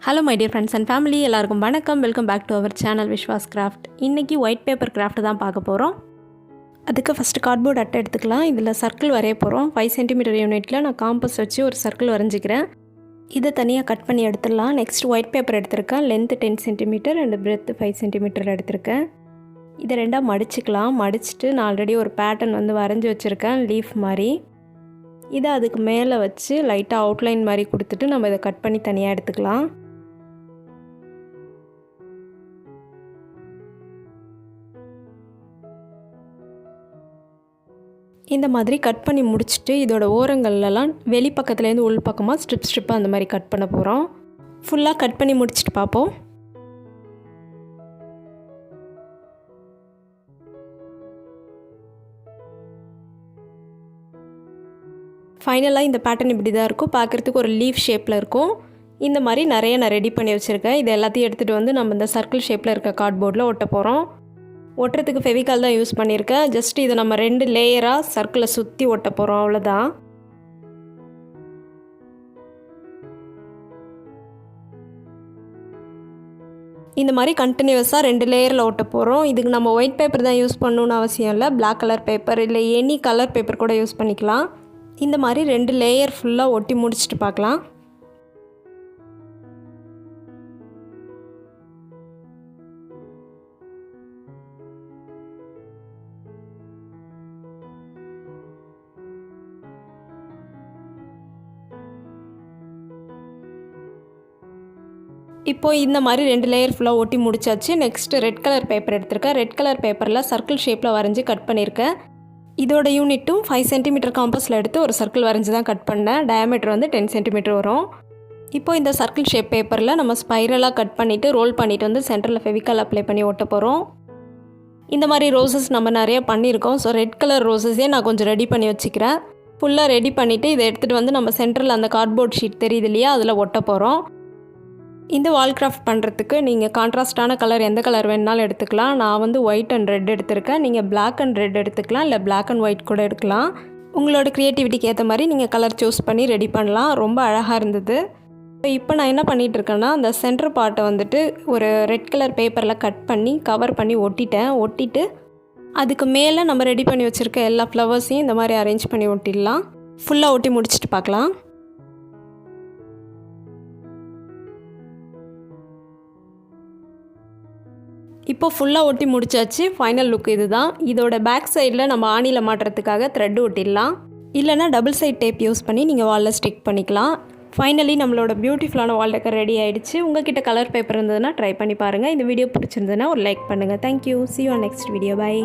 Hello my dear friends and family, எல்லாருக்கும் வணக்கம். Welcome back to our channel Vishvas craft. இன்னைக்கு white paper craft தான் பார்க்க போகிறோம். அதுக்கு ஃபஸ்ட்டு கார்ட்போர்ட் அட்டை எடுத்துக்கலாம். இதில் சர்க்கிள் வரைய போகிறோம். 5 cm யூனிட்டில் நான் காம்பஸ் வச்சு ஒரு சர்க்கிள் வரைஞ்சிக்கிறேன். இதை தனியாக கட் பண்ணி எடுத்துடலாம். நெக்ஸ்ட் ஒயிட் பேப்பர் எடுத்திருக்கேன். Length 10 cm and breadth 5 cm எடுத்திருக்கேன். இதை ரெண்டாக மடிச்சுக்கலாம். மடிச்சுட்டு நான் ஆல்ரெடி ஒரு பேட்டர்ன் வரைஞ்சி வச்சுருக்கேன் லீஃப் மாதிரி. இதை அதுக்கு மேலே வச்சு லைட்டாக அவுட்லைன் மாதிரி கொடுத்துட்டு நம்ம இதை கட் பண்ணி தனியாக எடுத்துக்கலாம். இந்த மாதிரி கட் பண்ணி முடிச்சுட்டு இதோட ஓரங்கள்லாம் வெளி பக்கத்துலேருந்து உள் பக்கமாக ஸ்ட்ரிப்பாக அந்த மாதிரி கட் பண்ண போகிறோம். ஃபுல்லாக கட் பண்ணி முடிச்சுட்டு பார்ப்போம். ஃபைனலாக இந்த பேட்டர்ன் இப்படி தான் இருக்கும். பார்க்குறதுக்கு ஒரு லீஃப் ஷேப்பில் இருக்கும். இந்த மாதிரி நிறைய நான் ரெடி பண்ணி வச்சுருக்கேன். இது எல்லாத்தையும் எடுத்துகிட்டு வந்து நம்ம இந்த சர்க்கிள் ஷேப்பில் இருக்க கார்ட்போர்டில் ஒட்ட போகிறோம். ஒட்டுறதுக்கு ஃபெவிகால் தான் யூஸ் பண்ணியிருக்கேன். ஜஸ்ட் இதை நம்ம 2 லேயராக சர்க்கிளை சுற்றி ஒட்ட போகிறோம், அவ்வளோதான். இந்த மாதிரி கண்டினியூஸாக 2 லேயரில் ஒட்ட போகிறோம். இதுக்கு நம்ம ஒயிட் பேப்பர் தான் யூஸ் பண்ணணுன்னு அவசியம் இல்லை. பிளாக் கலர் பேப்பர் இல்லை எனி கலர் பேப்பர் கூட யூஸ் பண்ணிக்கலாம். இந்த மாதிரி 2 லேயர் ஃபுல்லாக ஒட்டி முடிச்சுட்டு பார்க்கலாம். இப்போது இந்த மாதிரி 2 லேயர் ஃபுல்லாக ஒட்டி முடிச்சாச்சு. நெக்ஸ்ட்டு ரெட் கலர் பேப்பர் எடுத்திருக்கேன். ரெட் கலர் பேப்பரில் சர்க்கிள் ஷேப்பில் வரைஞ்சி கட் பண்ணியிருக்கேன். இதோட யூனிட்டும் 5 cm காம்பஸில் எடுத்து ஒரு சர்க்கிள் வரைஞ்சி தான் கட் பண்ணேன். டயாமீட்டர் 10 cm வரும். இப்போது இந்த சர்க்கிள் ஷேப் பேப்பரில் நம்ம ஸ்பைரலாக கட் பண்ணிவிட்டு ரோல் பண்ணிவிட்டு சென்டரில் ஃபெவிகால் அப்ளை பண்ணி ஒட்ட போகிறோம். இந்த மாதிரி ரோசஸ் நம்ம நிறைய பண்ணியிருக்கோம். ஸோ ரெட் கலர் ரோசஸே நான் கொஞ்சம் ரெடி பண்ணி வச்சுக்கிறேன். ஃபுல்லாக ரெடி பண்ணிவிட்டு இதை எடுத்துகிட்டு நம்ம சென்டரில் அந்த கார்ட்போர்ட் ஷீட் தெரியுது இல்லையா, அதில் ஒட்ட போகிறோம். இந்த வால் கிராஃப்ட் பண்ணுறதுக்கு நீங்கள் கான்ட்ராஸ்டான கலர் எந்த கலர் வேணுனாலும் எடுத்துக்கலாம். நான் ஒயிட் அண்ட் ரெட் எடுத்திருக்கேன். நீங்கள் பிளாக் அண்ட் ரெட் எடுத்துக்கலாம், இல்லை பிளாக் அண்ட் ஒயிட் கூட எடுக்கலாம். உங்களோட க்ரியேட்டிவிட்டிக்கு ஏற்ற மாதிரி நீங்கள் கலர் சூஸ் பண்ணி ரெடி பண்ணலாம். ரொம்ப அழகாக இருந்தது. இப்போ நான் என்ன பண்ணிகிட்ருக்கேன்னா, அந்த சென்டர் பார்ட்டை ஒரு ரெட் கலர் பேப்பரில் கட் பண்ணி கவர் பண்ணி ஒட்டிட்டு அதுக்கு மேலே நம்ம ரெடி பண்ணி வச்சுருக்க எல்லா ஃப்ளவர்ஸையும் இந்த மாதிரி அரேஞ்ச் பண்ணி ஒட்டிடலாம். ஃபுல்லாக ஒட்டி முடிச்சுட்டு பார்க்கலாம். இப்போ ஃபுல்லாக ஒட்டி முடிச்சாச்சு. ஃபைனல் லுக் இது தான். இதோட பேக் சைடில் நம்ம ஆணியில் மாட்டுறதுக்காக த்ரெட் ஒட்டிடலாம். இல்லைனா டபுள் சைட் டேப் யூஸ் பண்ணி நீங்கள் வாலில் ஸ்டிக் பண்ணிக்கலாம். ஃபைனலி நம்மளோட பியூட்டிஃபுல்லான வால் டெக்கர் ரெடி ஆகிடுச்சு. உங்கள்கிட்ட கலர் பேப்பர் இருந்ததுன்னா ட்ரை பண்ணி பாருங்கள். இந்த வீடியோ பிடிச்சிருந்ததுன்னா ஒரு லைக் பண்ணுங்கள். Thank you. See you on next video. Bye.